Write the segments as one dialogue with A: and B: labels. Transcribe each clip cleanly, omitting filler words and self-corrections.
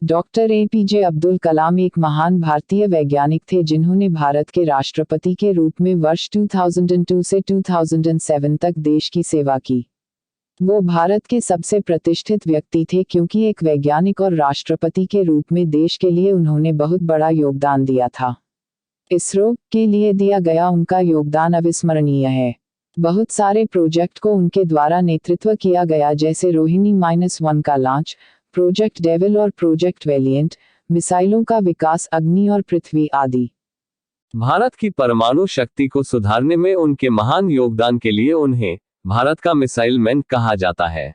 A: Doctor APJ Abdul Kalam एक महान भारतीय वैज्ञानिक थे जिन्होंने भारत के राष्ट्रपति के रूप में वर्ष 2002 से 2007 तक देश की सेवा की। वो भारत के सबसे प्रतिष्ठित व्यक्ति थे क्योंकि एक वैज्ञानिक और राष्ट्रपति के रूप में देश के लिए उन्होंने बहुत बड़ा योगदान दिया था। इसरो के लिए दिया गया उनका योगदान अविस्मरणीय है। बहुत सारे प्रोजेक्ट को उनके द्वारा नेतृत्व किया गया, जैसे रोहिणी-1 का लॉन्च, प्रोजेक्ट डेविल और प्रोजेक्ट वेलिएंट, मिसाइलों का विकास, अग्नि और पृथ्वी आदि।
B: भारत की परमाणु शक्ति को सुधारने में उनके महान योगदान के लिए उन्हें भारत का मिसाइल मैन कहा जाता है।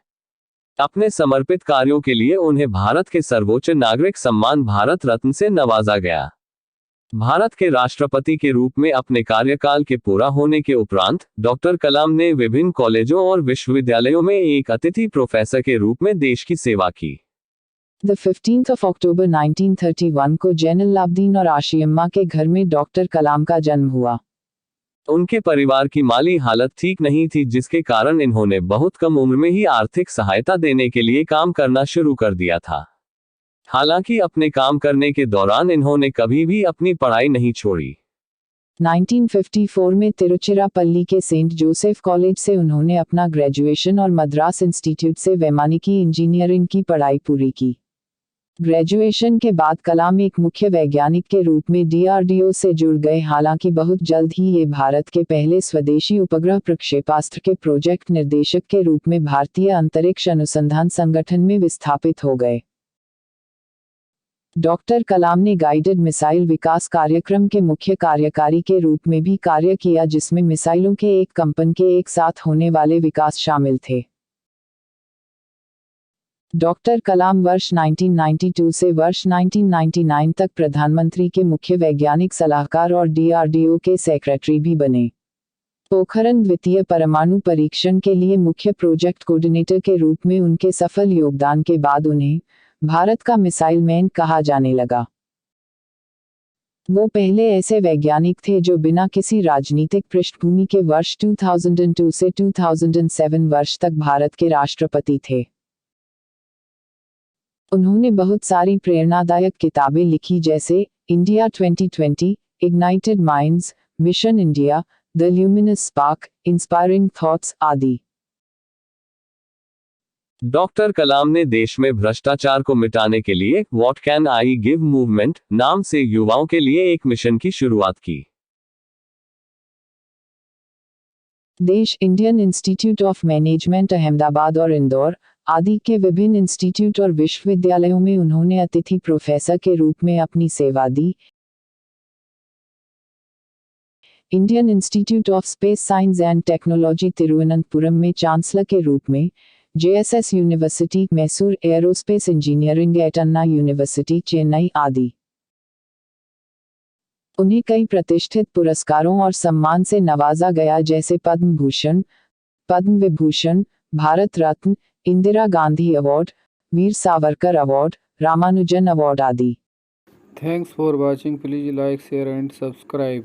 B: अपने समर्पित कार्यों के लिए उन्हें भारत के सर्वोच्च नागरिक सम्मान भारत रत्न से नवाजा गया। भारत के राष्ट्रपति के रूप में अपने कार्यकाल के पूरा होने के उपरांत डॉक्टर कलाम ने विभिन्न कॉलेजों और विश्वविद्यालयों में एक अतिथि प्रोफेसर के रूप में देश की सेवा की।
A: 15 अक्टूबर 1931 को जैनुलाब्दीन और आशियम्मा के घर में डॉक्टर कलाम का जन्म हुआ।
B: उनके परिवार की माली हालत ठीक नहीं थी, जिसके कारण इन्होंने बहुत कम उम्र में ही आर्थिक सहायता देने के लिए काम करना शुरू कर दिया था। हालांकि अपने काम करने के दौरान इन्होंने कभी भी अपनी पढ़ाई नहीं छोड़ी।
A: 1954 में तिरुचिरापल्ली के सेंट जोसेफ कॉलेज से उन्होंने अपना ग्रेजुएशन और मद्रास इंस्टीट्यूट से वैमानिकी इंजीनियरिंग की पढ़ाई पूरी की। ग्रेजुएशन के बाद कलाम एक मुख्य वैज्ञानिक के रूप में डीआरडीओ से जुड़ गए। हालांकि बहुत जल्द ही ये भारत के पहले स्वदेशी उपग्रह प्रक्षेपास्त्र के प्रोजेक्ट निर्देशक के रूप में भारतीय अंतरिक्ष अनुसंधान संगठन में विस्थापित हो गए। डॉक्टर कलाम ने गाइडेड मिसाइल विकास कार्यक्रम के मुख्य कार्यकारी के रूप में भी कार्य किया, जिसमें मिसाइलों के एक कंपन के एक साथ होने वाले विकास शामिल थे। डॉक्टर कलाम वर्ष 1992 से वर्ष 1999 तक प्रधानमंत्री के मुख्य वैज्ञानिक सलाहकार और डीआरडीओ के सेक्रेटरी भी बने। पोखरण द्वितीय परमाणु परीक्षण के लिए मुख्य प्रोजेक्ट कोऑर्डिनेटर के रूप में उनके सफल योगदान के बाद उन्हें भारत का मिसाइल मैन कहा जाने लगा। वो पहले ऐसे वैज्ञानिक थे जो बिना किसी राजनीतिक पृष्ठभूमि के वर्ष 2002 से 2007 वर्ष तक भारत के राष्ट्रपति थे। उन्होंने बहुत सारी प्रेरणादायक किताबें लिखी, जैसे India 2020, ignited minds, mission India, the luminous spark, inspiring thoughts आदि।
B: डॉक्टर कलाम ने देश में भ्रष्टाचार को मिटाने के लिए what can I give movement नाम से युवाओं के लिए एक मिशन की शुरुआत की।
A: देश Indian Institute of management Ahmedabad और इंदौर आदि के विभिन्न इंस्टीट्यूट और विश्वविद्यालयों में उन्होंने अतिथि प्रोफेसर के रूप में अपनी सेवा दी। Indian Institute of Space Science and Technology Thiruvananthapuram में चांसलर के रूप में, JSS university Mysore, aerospace engineering at Anna university Chennai आदि। उन्हें कई प्रतिष्ठित पुरस्कारों और सम्मान से नवाजा गया, जैसे Padma Bhushan, Padma Vibhushan, Bharat Ratna, Indira Gandhi award, Veer Savarkar award, Ramanujan award आदि।
C: Thanks for watching. Please like, share and subscribe.